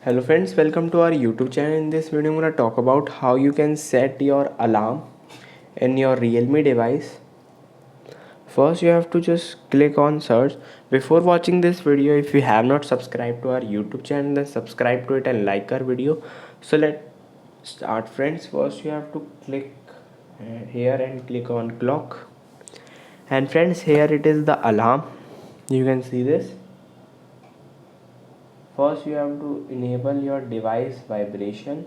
Hello friends, welcome to our YouTube channel. In this video I'm going to talk about how you can set your alarm in your Realme device. First you have to just click on search. Before watching this video, if you have not subscribed to our YouTube channel, then subscribe to it and like our video. So let's start friends. First you have to click here and click on clock. And friends, here it is the alarm. You can see this. First you have to enable your device vibration.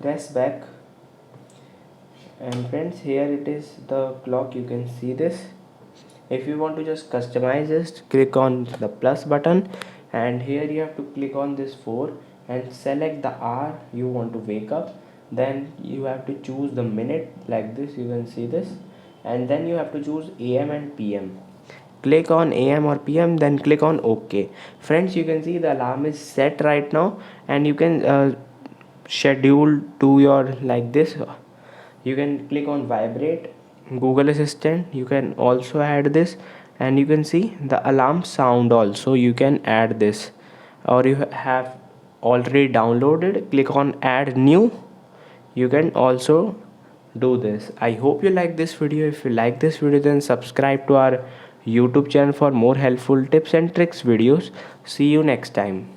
Press back, and friends, here it is the clock. You can see this. If you want to just customize this, click on the plus button, and here you have to click on this 4 and select the hour you want to wake up. Then you have to choose the minute like this. You can see this, and then you have to choose AM and PM. Click on AM or PM, then click on OK. Friends, you can see the alarm is set right now, and you can schedule to your like this. You can click on vibrate Google Assistant. You can also add this, and you can see the alarm sound also. You can add this, or you have already downloaded, click on add new. You can also do this. I hope you like this video. If you like this video, then subscribe to our YouTube channel for more helpful tips and tricks videos. See you next time.